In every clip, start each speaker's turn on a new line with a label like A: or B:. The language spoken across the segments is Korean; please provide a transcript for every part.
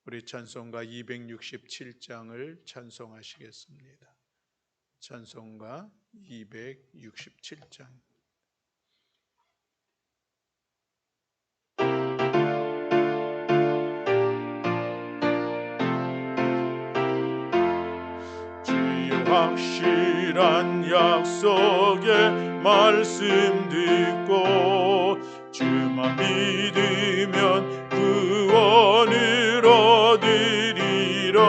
A: 우리 찬송가 267장을 찬송하시겠습니다. 찬송가 267장. 주의 확실한 약속의 말씀 듣고 주만 믿으면 구원을 얻으리라.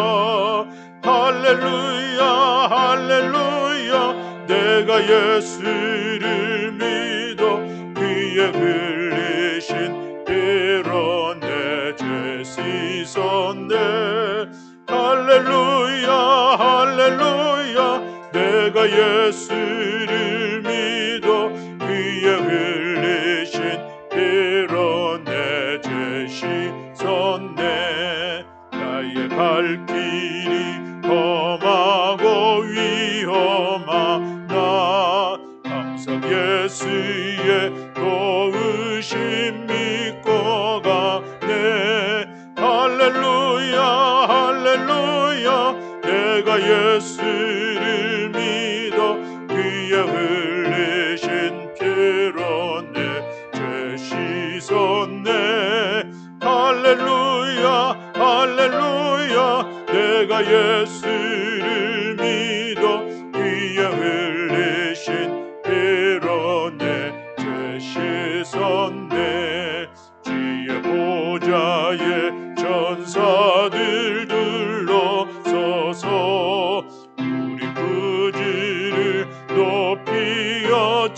A: 할렐루야 할렐루야. 내가 예수를 믿어 그의 흘리신 피로 내 죄 씻었네. 할렐루야 할렐루야. 내가 예수를 믿어 그의 흘리신 피로 내 죄 씻었네. 나의 갈 길이 험하고 위험하나 항상 예수의 도우심 믿고 가네. 할렐루야 할렐루야. 내가 예수를 믿어 그의 흘리신 피로 내 죄 씻었네. 할렐루야 할렐루야. 내가 예수를 믿어 그의 흘리신 피로 내 죄 씻었네. 주의 보좌에 천사들 둘러서서 우리 구주를 높이어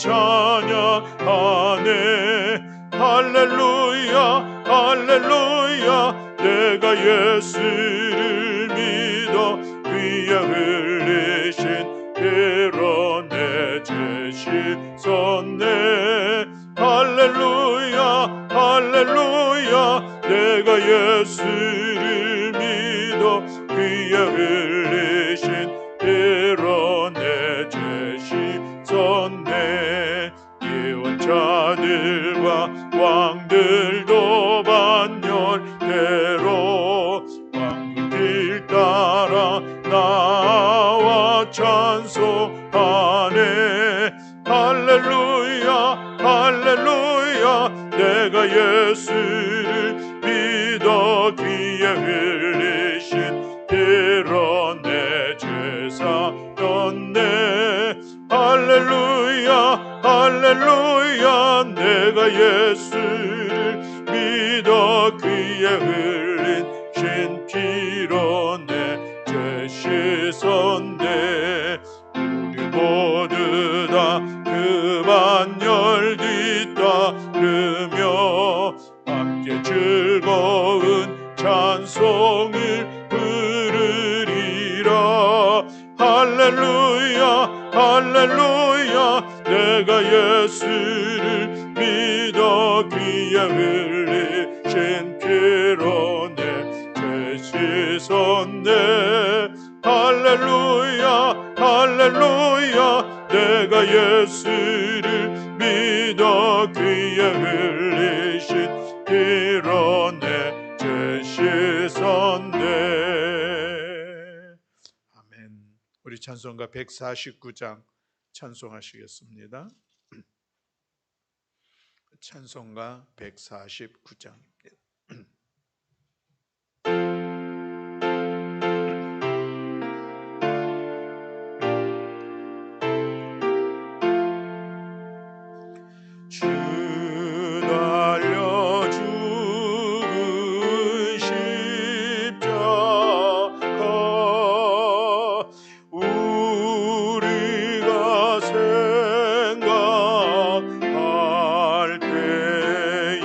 A: 찬양하네. 할렐루야 할렐루야. 내가 예수를 믿어 그의 흘리신 피로 내 죄 씻었네. 할렐루야 할렐루야. 내가 예수를 믿어 그의 흘리신 피로 내 죄 씻었네. 예언자들과 왕들도 반열대로 왕들 따라 나와 찬송하네. 할렐루야 할렐루야. 내가 예수를 믿어 그의 흘리신 피로 내 죄 사였네. 할렐루야 할렐루야. 내가 예수를 믿어 그의 흘리신 피로 내 죄 씻었네. 우리 모두 다 그 반열 뒤따르며 함께 즐거운 찬송을 부르리라. 할렐루야 할렐루야. 내가 예수를 믿어 그의 흘리신 피로 내 죄 씻었네. 할렐루야 할렐루야. 내가 예수를 믿어 그의 흘리신 피로 내 죄 씻었네. 아멘. 우리 찬송가 149장 찬송하시겠습니다. 찬송가 149장입니다. 주 달려 죽은 십자가 우리가 생각할 때에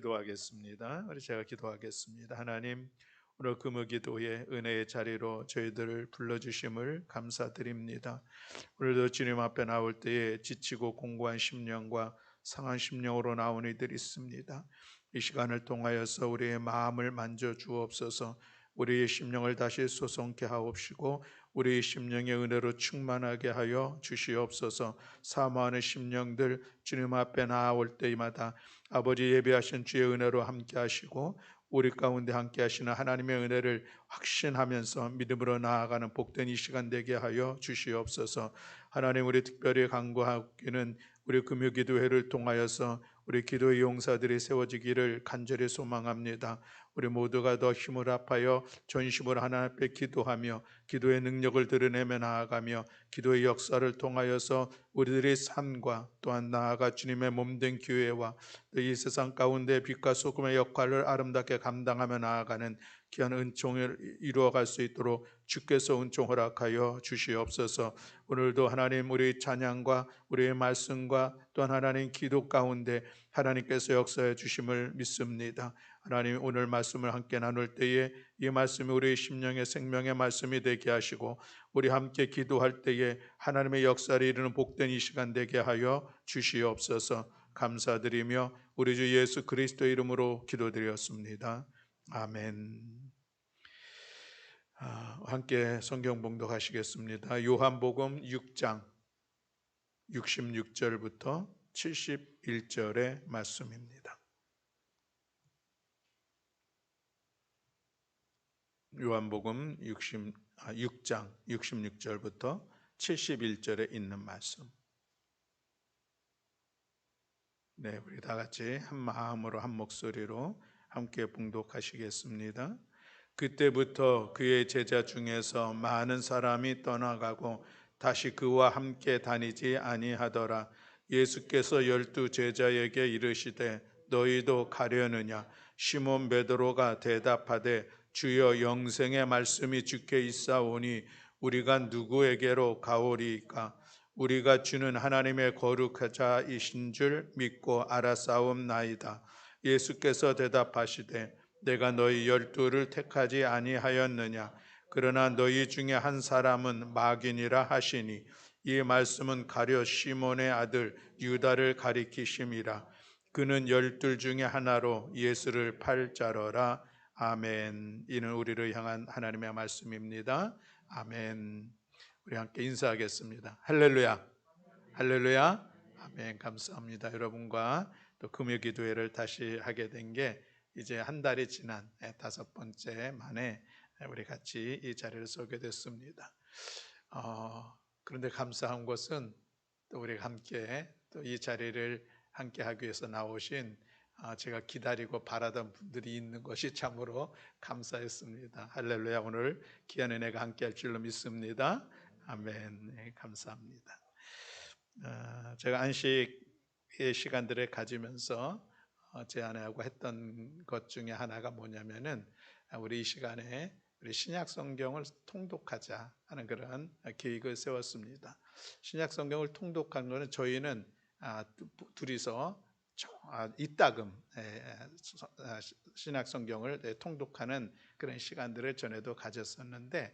A: 기도하겠습니다. 제가 기도하겠습니다. 하나님, 오늘 금요기도의 은혜의 자리로 저희들을 불러주심을 감사드립니다. 오늘도 주님 앞에 나올 때에 지치고 공고한 심령과 상한 심령으로 나온 이들이 있습니다. 이 시간을 통하여서 우리의 마음을 만져 주옵소서. 우리의 심령을 다시 소송케 하옵시고 우리의 심령의 은혜로 충만하게 하여 주시옵소서. 사모하는 심령들 주님 앞에 나올 때마다 아버지 예비하신 주의 은혜로 함께 하시고 우리 가운데 함께 하시는 하나님의 은혜를 확신하면서 믿음으로 나아가는 복된 이 시간 되게 하여 주시옵소서. 하나님, 우리 특별히 간구하기는 우리 금요기도회를 통하여서 우리 기도의 용사들이 세워지기를 간절히 소망합니다. 우리 모두가 더 힘을 합하여 전심으로 하나님 앞에 기도하며 기도의 능력을 드러내며 나아가며 기도의 역사를 통하여서 우리들의 삶과 또한 나아가 주님의 몸된 교회와 이 세상 가운데 빛과 소금의 역할을 아름답게 감당하며 나아가는 귀한 은총을 이루어갈 수 있도록 주께서 은총 허락하여 주시옵소서. 오늘도 하나님, 우리 찬양과 우리의 말씀과 또한 하나님 기도 가운데 하나님께서 역사해 주심을 믿습니다. 하나님, 오늘 말씀을 함께 나눌 때에 이 말씀이 우리의 심령의 생명의 말씀이 되게 하시고 우리 함께 기도할 때에 하나님의 역사를 이루는 복된 이 시간 되게 하여 주시옵소서. 감사드리며 우리 주 예수 그리스도 이름으로 기도드렸습니다. 아멘. 함께 성경 봉독하시겠습니다. 요한복음 6장 66절부터 71절의 말씀입니다. 요한복음 6장 66절부터 71절에 있는 말씀. 네, 우리 다 같이 한 마음으로 한 목소리로 함께 봉독하시겠습니다. 그때부터 그의 제자 중에서 많은 사람이 떠나가고 다시 그와 함께 다니지 아니하더라. 예수께서 12 제자에게 이르시되 너희도 가려느냐? 시몬 베드로가 대답하되 주여, 영생의 말씀이 주께 있사오니 우리가 누구에게로 가오리이까? 우리가 주는 하나님의 거룩자이신 줄 믿고 알아싸움나이다. 예수께서 대답하시되 내가 너희 12를 택하지 아니하였느냐? 그러나 너희 중에 한 사람은 마귀니라 하시니 이 말씀은 가룟 시몬의 아들 유다를 가리키심이라. 그는 12 중에 하나로 예수를 팔 자로라. 아멘. 이는 우리를 향한 하나님의 말씀입니다. 아멘. 우리 함께 인사하겠습니다. 할렐루야, 할렐루야, 아멘. 감사합니다. 여러분과 또 금요기도회를 다시 하게 된 게 이제 한 달이 지난 5번째 만에 우리 같이 이 자리를 서게 됐습니다. 그런데 감사한 것은 또 우리 함께 또 이 자리를 함께 하기 위해서 나오신 제가 기다리고 바라던 분들이 있는 것이 참으로 감사했습니다. 할렐루야. 오늘 귀한 은혜가 함께 할 줄로 믿습니다. 아멘. 네, 감사합니다. 제가 안식의 시간들을 가지면서 제 아내하고 했던 것 중에 하나가 뭐냐면은 우리 이 시간에 우리 신약 성경을 통독하자 하는 그런 계획을 세웠습니다. 신약 성경을 통독하는 것은 저희는 둘이서 이따금 신약 성경을 통독하는 그런 시간들을 전에도 가졌었는데,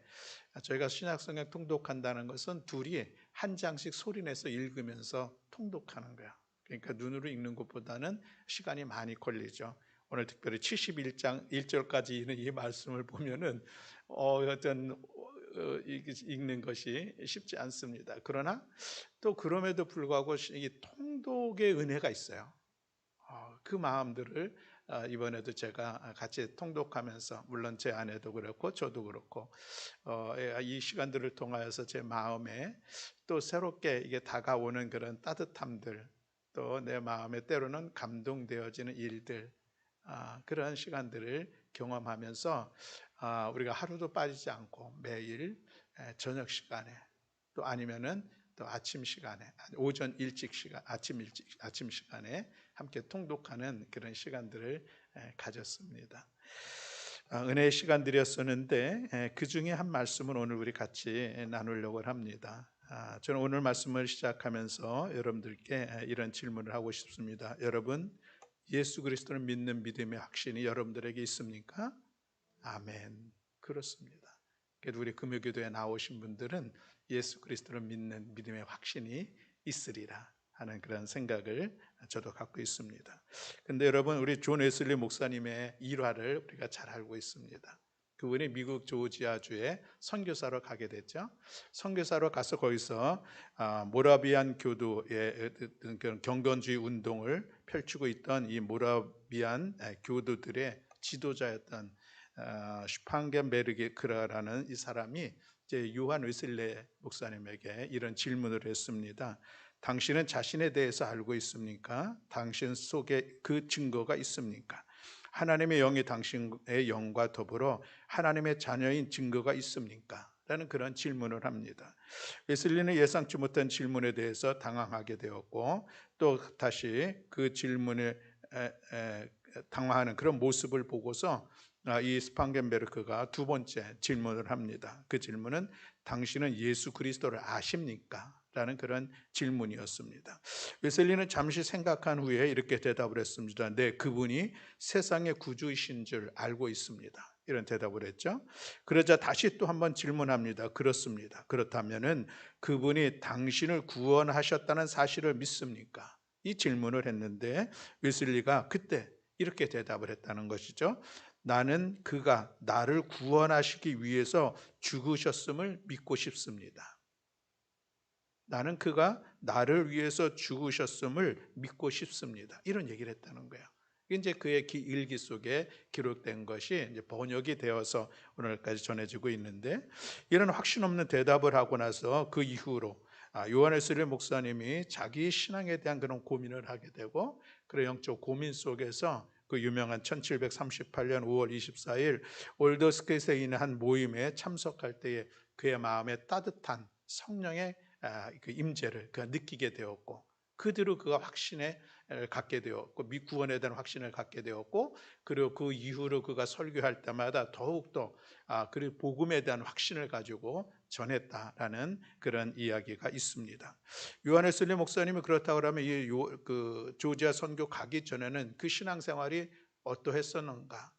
A: 저희가 신약 성경 통독한다는 것은 둘이 한 장씩 소리내서 읽으면서 통독하는 거야. 그러니까 눈으로 읽는 것보다는 시간이 많이 걸리죠. 오늘 특별히 71장 1절까지 있는 이 말씀을 보면은 읽는 것이 쉽지 않습니다. 그러나 또 그럼에도 불구하고 이 통독의 은혜가 있어요. 그 마음들을 이번에도 제가 같이 통독하면서, 물론 제 아내도 그렇고 저도 그렇고 이 시간들을 통하여서 제 마음에 또 새롭게 이게 다가오는 그런 따뜻함들, 또 내 마음에 때로는 감동되어지는 일들, 그런 시간들을 경험하면서 우리가 하루도 빠지지 않고 매일 저녁 시간에 또 아니면은 또 아침 시간에, 오전 일찍 시간, 아침 시간에 함께 통독하는 그런 시간들을 가졌습니다. 은혜의 시간들이었었는데 그 중에 한 말씀을 오늘 우리 같이 나누려고 합니다. 저는 오늘 말씀을 시작하면서 여러분들께 이런 질문을 하고 싶습니다. 여러분, 예수 그리스도를 믿는 믿음의 확신이 여러분들에게 있습니까? 아멘. 그렇습니다. 그래도 우리 금요기도에 나오신 분들은 예수 그리스도를 믿는 믿음의 확신이 있으리라 하는 그런 생각을 저도 갖고 있습니다. 근데 여러분, 우리 존 웨슬리 목사님의 일화를 우리가 잘 알고 있습니다. 그분이 미국 조지아주에 선교사로 가게 됐죠. 선교사로 가서 거기서 모라비안 교도의 경건주의 운동을 펼치고 있던 이 모라비안 교도들의 지도자였던 슈팡겐베르크라는 이 사람이 이제 요한 웨슬레 목사님에게 이런 질문을 했습니다. 당신은 자신에 대해서 알고 있습니까? 당신 속에 그 증거가 있습니까? 하나님의 영이 당신의 영과 더불어 하나님의 자녀인 증거가 있습니까? 라는 그런 질문을 합니다. 웨슬리는 예상치 못한 질문에 대해서 당황하게 되었고, 또 다시 그 질문에 당황하는 그런 모습을 보고서 이 스팡겐베르크가 두 번째 질문을 합니다. 그 질문은 당신은 예수 그리스도를 아십니까? 라는 그런 질문이었습니다. 웨슬리는 잠시 생각한 후에 이렇게 대답을 했습니다. 네, 그분이 세상의 구주이신 줄 알고 있습니다. 이런 대답을 했죠. 그러자 다시 또 한번 질문합니다. 그렇습니다. 그렇다면은 그분이 당신을 구원하셨다는 사실을 믿습니까? 이 질문을 했는데 웨슬리가 그때 이렇게 대답을 했다는 것이죠. 나는 그가 나를 구원하시기 위해서 죽으셨음을 믿고 싶습니다. 나는 그가 나를 위해서 죽으셨음을 믿고 싶습니다. 이런 얘기를 했다는 거예요. 이제 그의 일기 속에 기록된 것이 이제 번역이 되어서 오늘까지 전해지고 있는데, 이런 확신 없는 대답을 하고 나서 그 이후로 요한 웨슬리 목사님이 자기 신앙에 대한 그런 고민을 하게 되고, 그런 영적 고민 속에서 그 유명한 1738년 5월 24일 올더스켓에 있는 한 모임에 참석할 때에 그의 마음에 따뜻한 성령의 그 임재를 그가 느끼게 되었고, 그 뒤로 그가 확신에 갖게 되었고, 구원에 대한 확신을 갖게 되었고, 그리고 그 이후로 그가 설교할 때마다 더욱더 그리고 복음에 대한 확신을 가지고 전했다라는 그런 이야기가 있습니다. 요한 웨슬리 목사님이 그렇다고 하면 그 조지아 선교 가기 전에는 그 신앙생활이 어떠했었는가?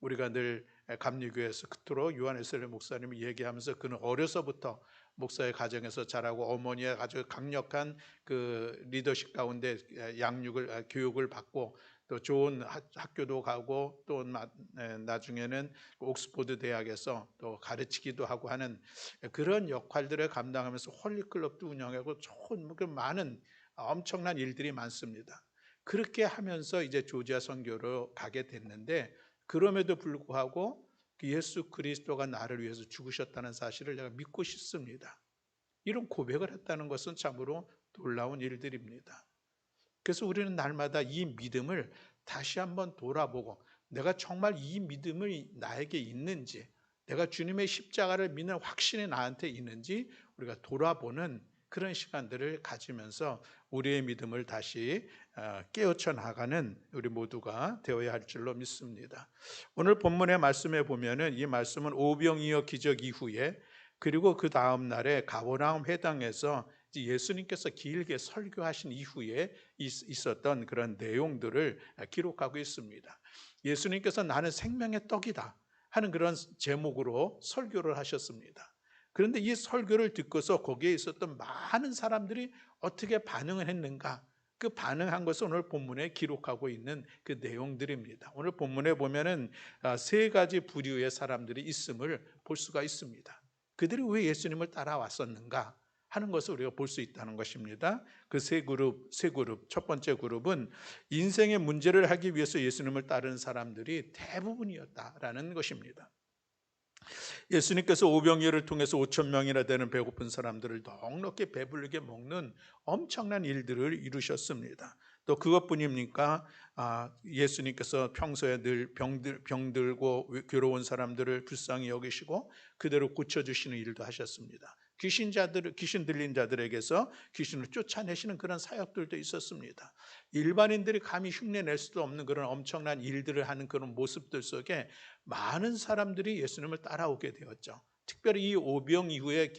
A: 우리가 늘 감리교회에서 그토록 요한 웨슬리 목사님이 얘기하면서 그는 어려서부터 목사의 가정에서 자라고 어머니의 아주 강력한 그 리더십 가운데 교육을 받고, 또 좋은 학교도 가고, 또 나중에는 옥스포드 대학에서 또 가르치기도 하고 하는 그런 역할들을 감당하면서 홀리클럽도 운영하고 좋은 많은 엄청난 일들이 많습니다. 그렇게 하면서 이제 조지아 선교로 가게 됐는데, 그럼에도 불구하고 예수 그리스도가 나를 위해서 죽으셨다는 사실을 내가 믿고 싶습니다. 이런 고백을 했다는 것은 참으로 놀라운 일들입니다. 그래서 우리는 날마다 이 믿음을 다시 한번 돌아보고, 내가 정말 이 믿음이 나에게 있는지, 내가 주님의 십자가를 믿는 확신이 나한테 있는지 우리가 돌아보는 그런 시간들을 가지면서 우리의 믿음을 다시 깨우쳐 나가는 우리 모두가 되어야 할 줄로 믿습니다. 오늘 본문의 말씀에 보면은 이 말씀은 오병이어 기적 이후에, 그리고 그 다음 날에 가버나움 회당에서 예수님께서 길게 설교하신 이후에 있었던 그런 내용들을 기록하고 있습니다. 예수님께서 나는 생명의 떡이다 하는 그런 제목으로 설교를 하셨습니다. 그런데 이 설교를 듣고서 거기에 있었던 많은 사람들이 어떻게 반응을 했는가? 그 반응한 것을 오늘 본문에 기록하고 있는 그 내용들입니다. 오늘 본문에 보면은 세 가지 부류의 사람들이 있음을 볼 수가 있습니다. 그들이 왜 예수님을 따라왔었는가 하는 것을 우리가 볼 수 있다는 것입니다. 그 세 그룹, 첫 번째 그룹은 인생의 문제를 하기 위해서 예수님을 따르는 사람들이 대부분이었다라는 것입니다. 예수님께서 오병이어를 통해서 5천 명이나 되는 배고픈 사람들을 넉넉히 배부르게 먹는 엄청난 일들을 이루셨습니다. 또 그것뿐입니까? 예수님께서 평소에 늘 병들고 괴로운 사람들을 불쌍히 여기시고 그대로 고쳐주시는 일도 하셨습니다. 귀신 들린 자들에게서 귀신을 쫓아내시는 그런 사역들도 있었습니다. 일반인들이 감히 흉내낼 수도 없는 그런 엄청난 일들을 하는 그런 모습들 속에 많은 사람들이 예수님을 따라오게 되었죠. 특별히 이 오병 이후의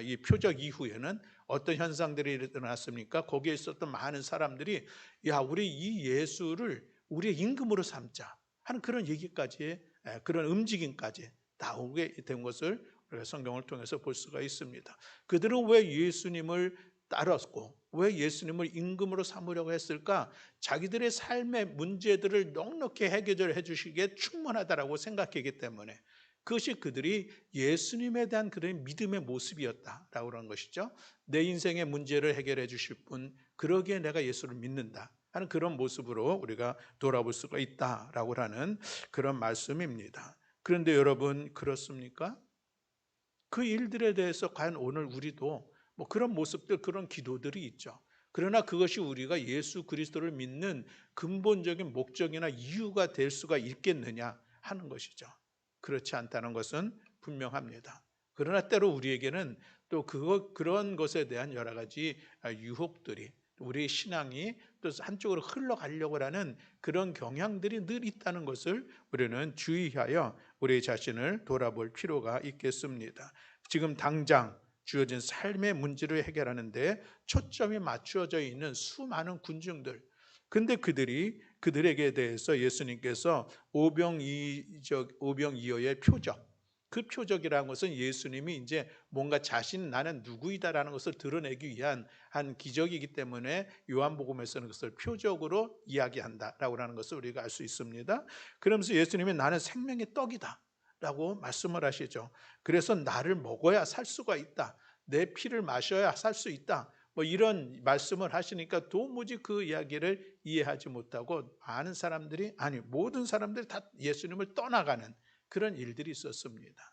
A: 이 표적 이후에는 어떤 현상들이 일어났습니까? 거기에 있었던 많은 사람들이 야, 우리 이 예수를 우리의 임금으로 삼자 하는 그런 얘기까지, 그런 움직임까지 나오게 된 것을 우리가 성경을 통해서 볼 수가 있습니다. 그들은 왜 예수님을 따랐고 왜 예수님을 임금으로 삼으려고 했을까? 자기들의 삶의 문제들을 넉넉히 해결해 주시기에 충분하다라고 생각했기 때문에, 그것이 그들이 예수님에 대한 그런 믿음의 모습이었다라고 하는 것이죠. 내 인생의 문제를 해결해 주실 분, 그러기에 내가 예수를 믿는다 하는 그런 모습으로 우리가 돌아볼 수가 있다라고 하는 그런 말씀입니다. 그런데 여러분, 그렇습니까? 그 일들에 대해서 과연 오늘 우리도 뭐 그런 모습들, 그런 기도들이 있죠. 그러나 그것이 우리가 예수 그리스도를 믿는 근본적인 목적이나 이유가 될 수가 있겠느냐 하는 것이죠. 그렇지 않다는 것은 분명합니다. 그러나 때로 우리에게는 또 그런 것에 대한 여러 가지 유혹들이, 우리의 신앙이 또 한쪽으로 흘러가려고 하는 그런 경향들이 늘 있다는 것을 우리는 주의하여 우리 자신을 돌아볼 필요가 있겠습니다. 지금 당장 주어진 삶의 문제를 해결하는 데 초점이 맞추어져 있는 수많은 군중들, 근데 그들에게 대해서 예수님께서 오병이어의 표적, 그 표적이라는 것은 예수님이 이제 뭔가 나는 누구이다라는 것을 드러내기 위한 한 기적이기 때문에 요한복음에서는 그것을 표적으로 이야기한다라고 하는 것을 우리가 알 수 있습니다. 그러면서 예수님이 나는 생명의 떡이다 라고 말씀을 하시죠. 그래서 나를 먹어야 살 수가 있다, 내 피를 마셔야 살 수 있다, 뭐 이런 말씀을 하시니까 도무지 그 이야기를 이해하지 못하고 모든 사람들이 다 예수님을 떠나가는 그런 일들이 있었습니다.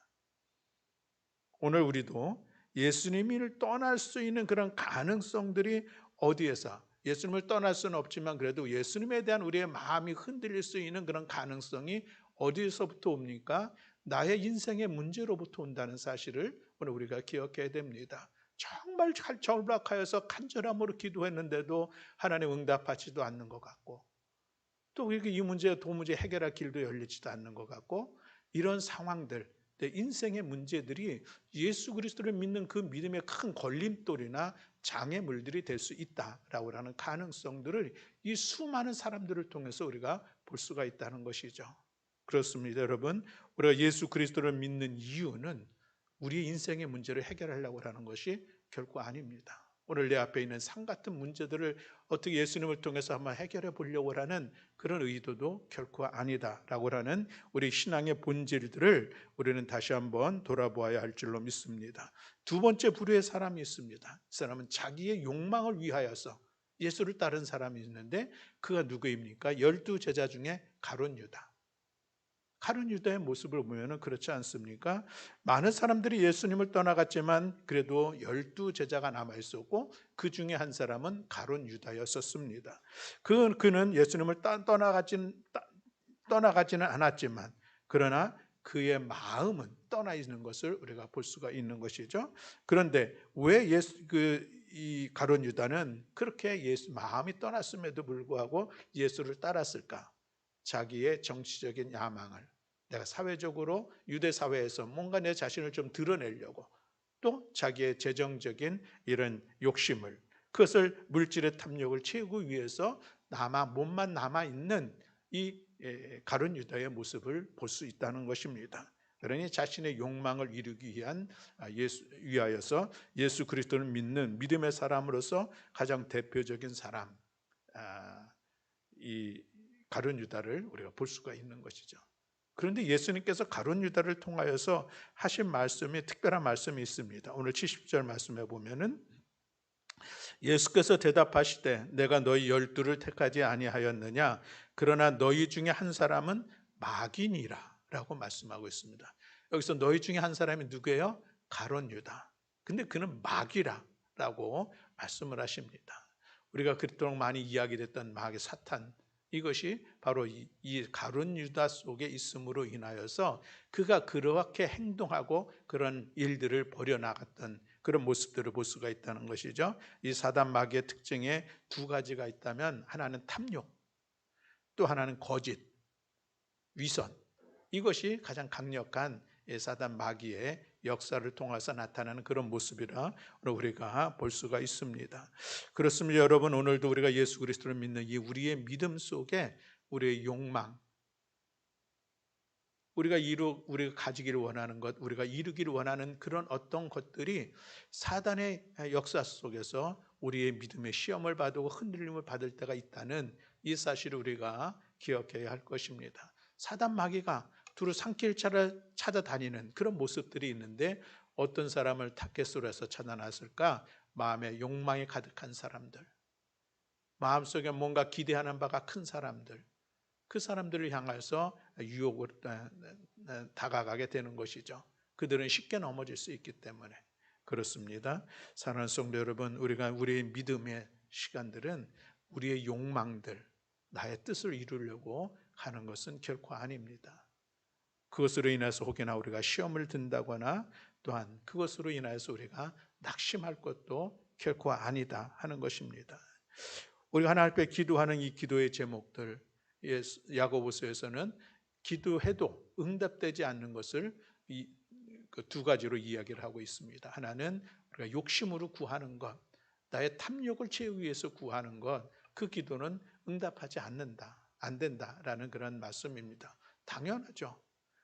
A: 오늘 우리도 예수님을 떠날 수 있는 그런 가능성들이 어디에서, 예수님을 떠날 수는 없지만 그래도 예수님에 대한 우리의 마음이 흔들릴 수 있는 그런 가능성이 어디서부터 옵니까? 나의 인생의 문제로부터 온다는 사실을 오늘 우리가 기억해야 됩니다. 정말 절박하여서 간절함으로 기도했는데도 하나님 응답하지도 않는 것 같고, 또 이렇게 이 문제 도무지 해결할 길도 열리지도 않는 것 같고, 이런 상황들, 내 인생의 문제들이 예수 그리스도를 믿는 그 믿음의 큰 걸림돌이나 장애물들이 될 수 있다라고 하는 가능성들을 이 수많은 사람들을 통해서 우리가 볼 수가 있다는 것이죠. 그렇습니다, 여러분. 우리가 예수 그리스도를 믿는 이유는 우리 인생의 문제를 해결하려고 하는 것이 결코 아닙니다. 오늘 내 앞에 있는 상 같은 문제들을 어떻게 예수님을 통해서 한번 해결해 보려고 하는 그런 의도도 결코 아니다라고 하는 우리 신앙의 본질들을 우리는 다시 한번 돌아보아야 할 줄로 믿습니다. 두 번째 부류의 사람이 있습니다. 이 사람은 자기의 욕망을 위하여서 예수를 따른 사람이 있는데, 그가 누구입니까? 12 제자 중에 가룟 유다. 가룟 유다의 모습을 보면 그렇지 않습니까? 많은 사람들이 예수님을 떠나갔지만 그래도 12 제자가 남아 있었고, 그 중에 한 사람은 가룟 유다였었습니다. 그는 예수님을 떠나가지는 않았지만, 그러나 그의 마음은 떠나 있는 것을 우리가 볼 수가 있는 것이죠. 그런데 왜 이 가룟 유다는 그렇게 마음이 떠났음에도 불구하고 예수를 따랐을까? 자기의 정치적인 야망을, 내가 사회적으로 유대 사회에서 뭔가 내 자신을 좀 드러내려고, 또 자기의 재정적인 이런 욕심을, 그것을 물질의 탐욕을 채우기 위해서 몸만 남아 있는 이 가룟 유다의 모습을 볼 수 있다는 것입니다. 그러니 자신의 욕망을 이루기 위하여서 예수 그리스도를 믿는 믿음의 사람으로서 가장 대표적인 사람, 이 가룟 유다를 우리가 볼 수가 있는 것이죠. 그런데 예수님께서 가룟 유다를 통하여서 하신 말씀이, 특별한 말씀이 있습니다. 오늘 70절 말씀에 보면은 예수께서 대답하시되 내가 너희 12를 택하지 아니하였느냐, 그러나 너희 중에 한 사람은 마귀니라 라고 말씀하고 있습니다. 여기서 너희 중에 한 사람이 누구예요? 가룟 유다. 근데 그는 마귀라고 말씀을 하십니다. 우리가 그토록 많이 이야기됐던 마귀 사탄, 이것이 바로 이 가룟 유다 속에 있음으로 인하여서 그가 그렇게 행동하고 그런 일들을 벌여나갔던 그런 모습들을 볼 수가 있다는 것이죠. 이 사단 마귀의 특징에 두 가지가 있다면, 하나는 탐욕, 또 하나는 거짓, 위선. 이것이 가장 강력한 사단 마귀의 역사를 통해서 나타나는 그런 모습이라 우리가 볼 수가 있습니다. 그렇습니다. 여러분, 오늘도 우리가 예수 그리스도를 믿는 이 우리의 믿음 속에 우리의 욕망, 우리가 가지기를 원하는 것, 우리가 이루기를 원하는 그런 어떤 것들이 사단의 역사 속에서 우리의 믿음의 시험을 받고 흔들림을 받을 때가 있다는 이 사실을 우리가 기억해야 할 것입니다. 사단 마귀가 두루 산길차를 찾아다니는 그런 모습들이 있는데, 어떤 사람을 타겟으로 해서 찾아놨을까? 마음에 욕망이 가득한 사람들, 마음속에 뭔가 기대하는 바가 큰 사람들, 그 사람들을 향해서 유혹을 다가가게 되는 것이죠. 그들은 쉽게 넘어질 수 있기 때문에 그렇습니다. 사랑하는 성도 여러분, 우리가 우리의 믿음의 시간들은 우리의 욕망들, 나의 뜻을 이루려고 하는 것은 결코 아닙니다. 그것으로 인해서 혹여나 우리가 시험을 든다거나 또한 그것으로 인해서 우리가 낙심할 것도 결코 아니다 하는 것입니다. 우리가 하나님 앞에 기도하는 이 기도의 제목들, 야고보서에서는 기도해도 응답되지 않는 것을 두 가지로 이야기를 하고 있습니다. 하나는 우리가 욕심으로 구하는 것, 나의 탐욕을 채우기 위해서 구하는 것, 그 기도는 응답하지 않는다, 안 된다라는 그런 말씀입니다. 당연하죠.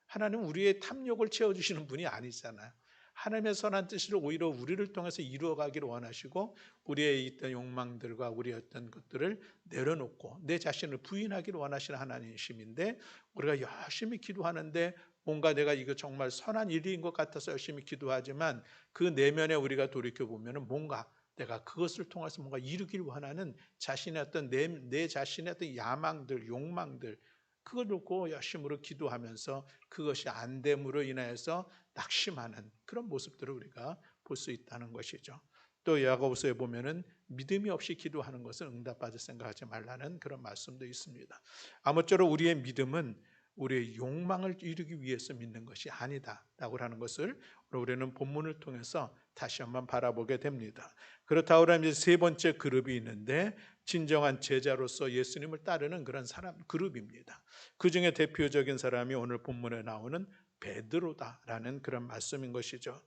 A: 하나님 우리의 탐욕을 채워주시는 분이 아니잖아요. 하나님의 선한 뜻을 오히려 우리를 통해서 이루어가기를 원하시고, 우리의 있던 욕망들과 우리의 어떤 것들을 내려놓고 내 자신을 부인하기를 원하시는 하나님이심인데, 우리가 열심히 기도하는데 뭔가 내가 이거 정말 선한 일인 것 같아서 열심히 기도하지만 그 내면에 우리가 돌이켜보면 뭔가 내가 그것을 통해서 뭔가 이루기를 원하는 자신의 어떤 내 자신의 어떤 야망들, 욕망들, 그걸 놓고 열심으로 기도하면서 그것이 안 됨으로 인해서 낙심하는 그런 모습들을 우리가 볼 수 있다는 것이죠. 또 야고보서에 보면은 믿음이 없이 기도하는 것을 응답받을 생각하지 말라는 그런 말씀도 있습니다. 아무쪼록 우리의 믿음은 우리의 욕망을 이루기 위해서 믿는 것이 아니다라고 하는 것을 우리는 본문을 통해서 다시 한번 바라보게 됩니다. 그렇다고 하면 이제 세 번째 그룹이 있는데, 진정한 제자로서 예수님을 따르는 그런 사람 그룹입니다. 그 중에 대표적인 사람이 오늘 본문에 나오는 베드로다라는 그런 말씀인 것이죠.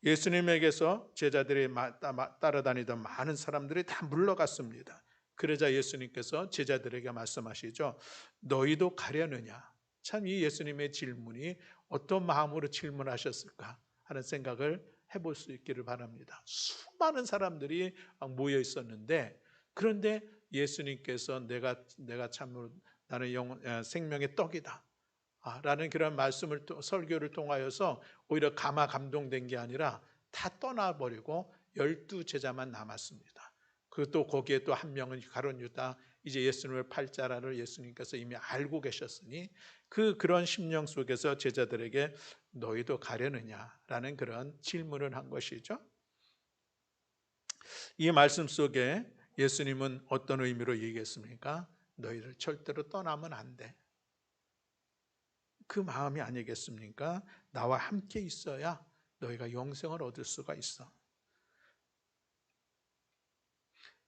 A: 예수님에게서 제자들이 따라다니던 많은 사람들이 다 물러갔습니다. 그러자 예수님께서 제자들에게 말씀하시죠. 너희도 가려느냐? 참, 이 예수님의 질문이 어떤 마음으로 질문하셨을까 하는 생각을 해볼 수 있기를 바랍니다. 수많은 사람들이 모여 있었는데, 그런데 예수님께서 내가 참으로 나는 생명의 떡이다 라는 그런 말씀을 설교를 통하여서 오히려 감동된 게 아니라 다 떠나버리고 12제자만 남았습니다. 그또 거기에 또 한 명은 가룟 유다, 이제 예수님을 팔 자라를 예수님께서 이미 알고 계셨으니 그런 심령 속에서 제자들에게 너희도 가려느냐라는 그런 질문을 한 것이죠. 이 말씀 속에 예수님은 어떤 의미로 얘기했습니까? 너희를 절대로 떠나면 안 돼. 그 마음이 아니겠습니까? 나와 함께 있어야 너희가 영생을 얻을 수가 있어.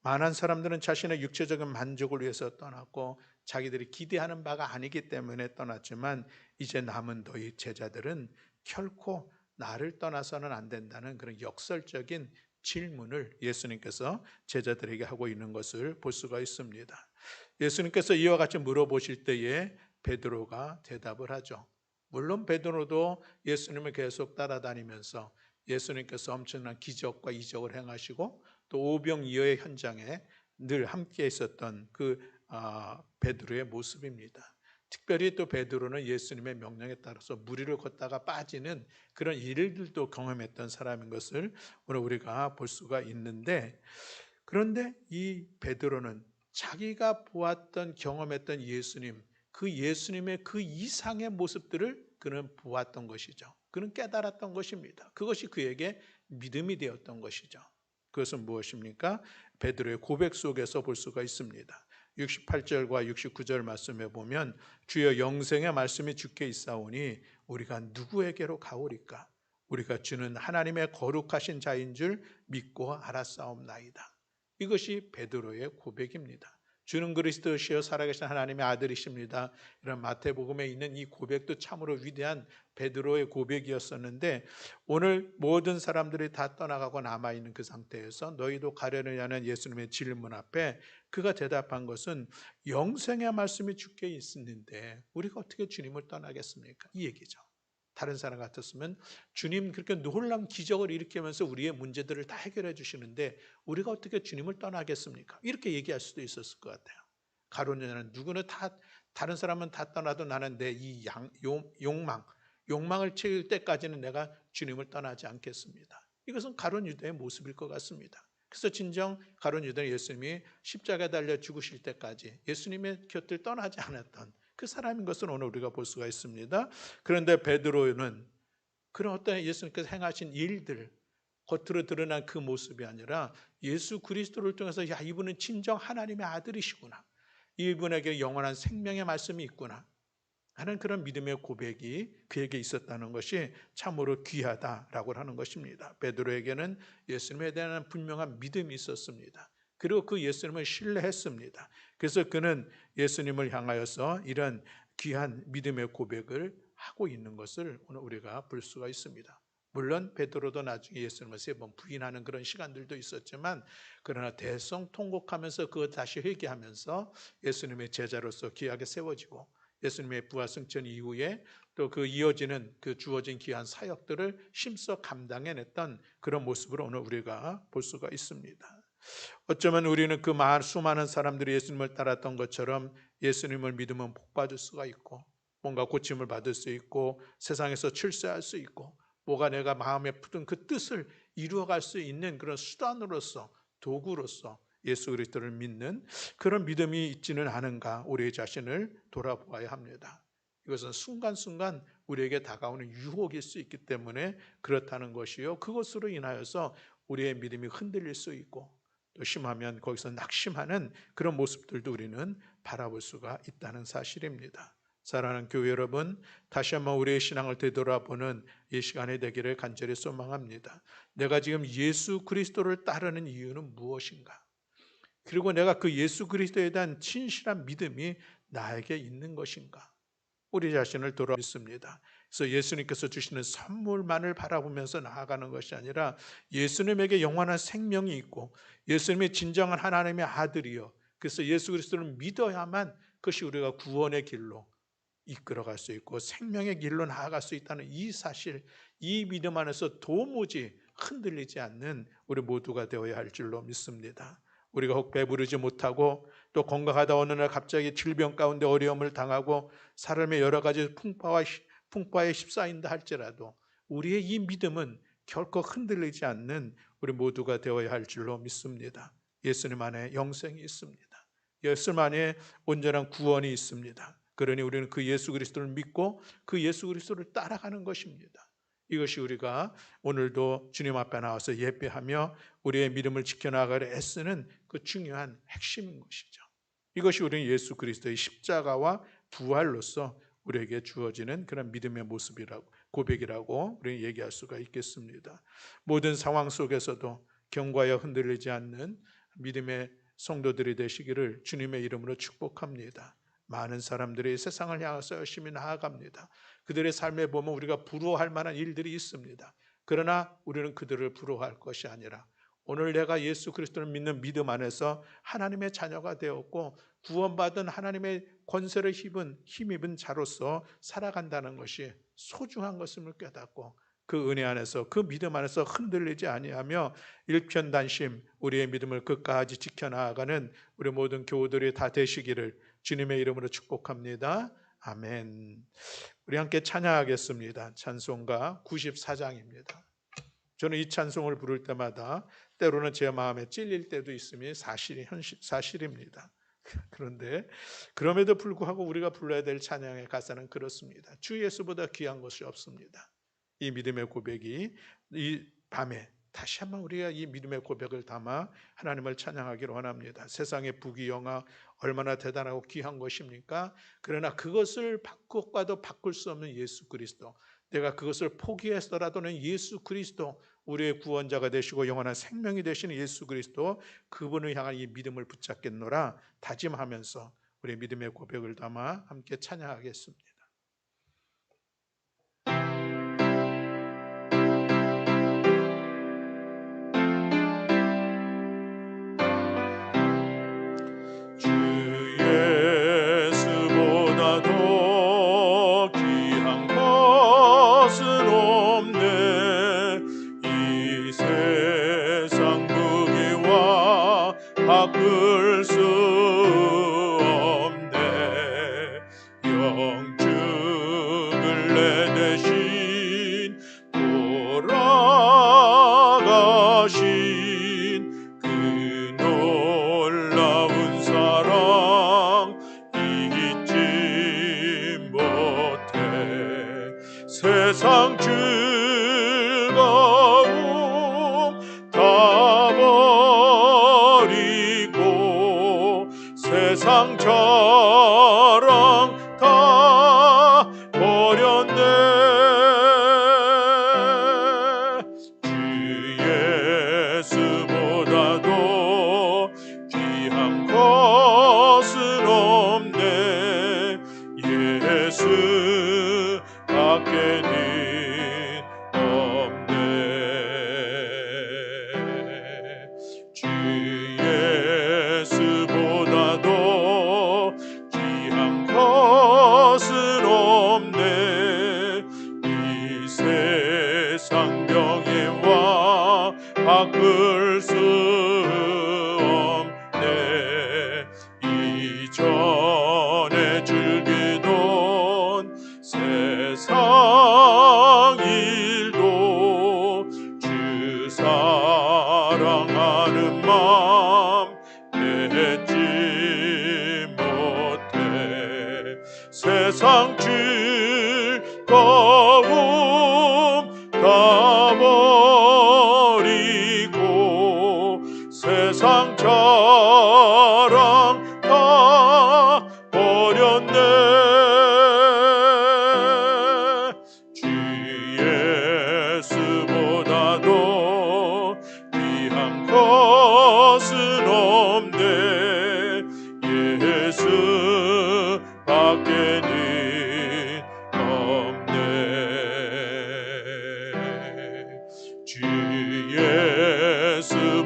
A: 많은 사람들은 자신의 육체적인 만족을 위해서 떠났고 자기들이 기대하는 바가 아니기 때문에 떠났지만, 이제 남은 너희 제자들은 결코 나를 떠나서는 안 된다는 그런 역설적인 질문을 예수님께서 제자들에게 하고 있는 것을 볼 수가 있습니다. 예수님께서 이와 같이 물어보실 때에 베드로가 대답을 하죠. 물론 베드로도 예수님을 계속 따라다니면서 예수님께서 엄청난 기적과 이적을 행하시고 또 오병이어의 현장에 늘 함께 있었던 베드로의 모습입니다. 특별히 또 베드로는 예수님의 명령에 따라서 무리를 걷다가 빠지는 그런 일들도 경험했던 사람인 것을 오늘 우리가 볼 수가 있는데, 그런데 이 베드로는 자기가 보았던 경험했던 예수님, 그 예수님의 그 이상의 모습들을 그는 보았던 것이죠. 그는 깨달았던 것입니다. 그것이 그에게 믿음이 되었던 것이죠. 그것은 무엇입니까? 베드로의 고백 속에서 볼 수가 있습니다. 68절과 69절 말씀에 보면 주여 영생의 말씀이 주께 있사오니 우리가 누구에게로 가오리까? 우리가 주는 하나님의 거룩하신 자인 줄 믿고 알았사옵나이다. 이것이 베드로의 고백입니다. 주는 그리스도시요 살아계신 하나님의 아들이십니다. 이런 마태복음에 있는 이 고백도 참으로 위대한 베드로의 고백이었었는데, 오늘 모든 사람들이 다 떠나가고 남아있는 그 상태에서 너희도 가려느냐는 예수님의 질문 앞에 그가 대답한 것은 영생의 말씀이 주께 있는데 우리가 어떻게 주님을 떠나겠습니까? 이 얘기죠. 다른 사람 같았으면 주님 그렇게 놀라운 기적을 일으키면서 우리의 문제들을 다 해결해 주시는데 우리가 어떻게 주님을 떠나겠습니까? 이렇게 얘기할 수도 있었을 것 같아요. 가론유다는 누구는 다 다른 사람은 다 떠나도 나는 내 이 욕망을 채울 때까지는 내가 주님을 떠나지 않겠습니다. 이것은 가론유다의 모습일 것 같습니다. 그래서 진정 가론유다는 예수님이 십자가에 달려 죽으실 때까지 예수님의 곁을 떠나지 않았던 그 사람인 것을 오늘 우리가 볼 수가 있습니다. 그런데 베드로는 그런 어떤 예수님께서 행하신 일들, 겉으로 드러난 그 모습이 아니라 예수 그리스도를 통해서 야, 이분은 진정 하나님의 아들이시구나, 이분에게 영원한 생명의 말씀이 있구나 하는 그런 믿음의 고백이 그에게 있었다는 것이 참으로 귀하다라고 하는 것입니다. 베드로에게는 예수님에 대한 분명한 믿음이 있었습니다. 그리고 그 예수님을 신뢰했습니다. 그래서 그는 예수님을 향하여서 이런 귀한 믿음의 고백을 하고 있는 것을 오늘 우리가 볼 수가 있습니다. 물론 베드로도 나중에 예수님을 3번 부인하는 그런 시간들도 있었지만, 그러나 대성통곡하면서 그것 다시 회개하면서 예수님의 제자로서 귀하게 세워지고, 예수님의 부활 승천 이후에 또 그 이어지는 그 주어진 귀한 사역들을 힘써 감당해냈던 그런 모습을 오늘 우리가 볼 수가 있습니다. 어쩌면 우리는 그 수많은 사람들이 예수님을 따랐던 것처럼 예수님을 믿으면 복 받을 수가 있고, 뭔가 고침을 받을 수 있고, 세상에서 출세할 수 있고, 뭐가 내가 마음에 푸든 그 뜻을 이루어갈 수 있는 그런 수단으로서, 도구로서 예수 그리스도를 믿는 그런 믿음이 있지는 않은가, 우리 자신을 돌아보아야 합니다. 이것은 순간순간 우리에게 다가오는 유혹일 수 있기 때문에 그렇다는 것이요, 그것으로 인하여서 우리의 믿음이 흔들릴 수 있고, 또 심하면 거기서 낙심하는 그런 모습들도 우리는 바라볼 수가 있다는 사실입니다. 사랑하는 교회 여러분, 다시 한번 우리의 신앙을 되돌아보는 이 시간이 되기를 간절히 소망합니다. 내가 지금 예수 그리스도를 따르는 이유는 무엇인가? 그리고 내가 그 예수 그리스도에 대한 진실한 믿음이 나에게 있는 것인가? 우리 자신을 돌아보습니다. 그래서 예수님께서 주시는 선물만을 바라보면서 나아가는 것이 아니라 예수님에게 영원한 생명이 있고 예수님의 진정한 하나님의 아들이요, 그래서 예수 그리스도를 믿어야만 그것이 우리가 구원의 길로 이끌어갈 수 있고 생명의 길로 나아갈 수 있다는 이 사실, 이 믿음 안에서 도무지 흔들리지 않는 우리 모두가 되어야 할 줄로 믿습니다. 우리가 혹 배부르지 못하고 또 건강하다 어느 날 갑자기 질병 가운데 어려움을 당하고 삶의 여러 가지 풍파에 휩싸인다 할지라도 우리의 이 믿음은 결코 흔들리지 않는 우리 모두가 되어야 할 줄로 믿습니다. 예수님 안에 영생이 있습니다. 예수님 안에 온전한 구원이 있습니다. 그러니 우리는 그 예수 그리스도를 믿고 그 예수 그리스도를 따라가는 것입니다. 이것이 우리가 오늘도 주님 앞에 나와서 예배하며 우리의 믿음을 지켜나가려 애쓰는 그 중요한 핵심인 것이죠. 이것이 우리는 예수 그리스도의 십자가와 부활로서 우리에게 주어지는 그런 믿음의 모습이라고, 고백이라고 우리는 얘기할 수가 있겠습니다. 모든 상황 속에서도 경과에 흔들리지 않는 믿음의 성도들이 되시기를 주님의 이름으로 축복합니다. 많은 사람들이 세상을 향해서 열심히 나아갑니다. 그들의 삶에 보면 우리가 부러워할 만한 일들이 있습니다. 그러나 우리는 그들을 부러워할 것이 아니라 오늘 내가 예수 그리스도를 믿는 믿음 안에서 하나님의 자녀가 되었고 구원받은 하나님의 권세를 힘입은 자로서 살아간다는 것이 소중한 것임을 깨닫고 그 은혜 안에서, 그 믿음 안에서 흔들리지 아니하며 일편단심 우리의 믿음을 끝까지 지켜나가는 우리 모든 교우들이 다 되시기를 주님의 이름으로 축복합니다. 아멘. 우리 함께 찬양하겠습니다. 찬송가 94장입니다. 저는 이 찬송을 부를 때마다 때로는 제 마음에 찔릴 때도 있음이 사실입니다. 그런데 그럼에도 불구하고 우리가 불러야 될 찬양의 가사는 그렇습니다. 주 예수보다 귀한 것이 없습니다. 이 믿음의 고백이 이 밤에 다시 한번 우리가 이 믿음의 고백을 담아 하나님을 찬양하기를 원합니다. 세상의 부귀영화 얼마나 대단하고 귀한 것입니까? 그러나 그것을 바꿔도 바꿀 수 없는 예수 그리스도, 내가 그것을 포기했더라도는 예수 그리스도, 우리의 구원자가 되시고 영원한 생명이 되시는 예수 그리스도, 그분을 향한 이 믿음을 붙잡겠노라 다짐하면서 우리의 믿음의 고백을 담아 함께 찬양하겠습니다. 주 예수보다도 귀한 것은 없네. 이 세상 무기와 바꿀 수 없네. 영죽을 내 대신 돌아가신 그 놀라운 사랑 잊지 못해. 세상 즐거움 다 버리고 세상 자랑 다 버렸네. 주 예수보다도 귀한 것은 없네. 예수 밖에는 없네. 주 예수보다도 귀한 것은 없네. 이 세상 병에와 바꿀 수 없네. 이전에 즐기던 세상 일도 주 사랑하는 마음 맺지 못해. 세상 즐거움 다 버리고 세상 자랑 다 버렸네. 주 예수보다도 귀한 것은 없네. 예수 밖에는 없네. 주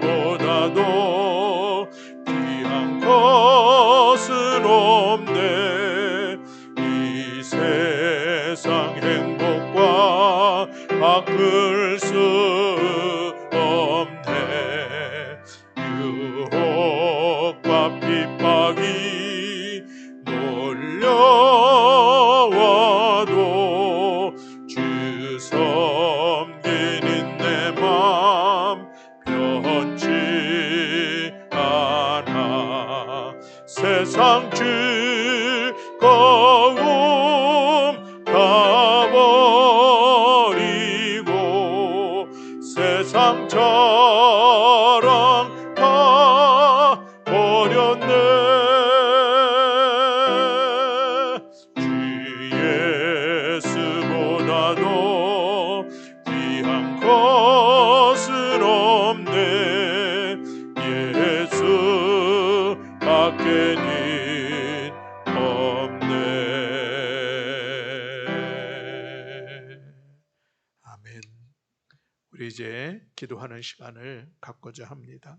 A: 예수보다도 귀한 것은 없네. 이 세상 행복과 바꿀 수 없네. 유혹과 핍박이 몰려와도 주 섬기는 내 맘 변치 않아. 세상 즐거움 다 버리고 세상 자랑 다 버렸네. 주 예수보다도 귀한 것은 없네. 예수 밖에는 없네. 아멘. 우리 이제 기도하는 시간을 갖고자 합니다.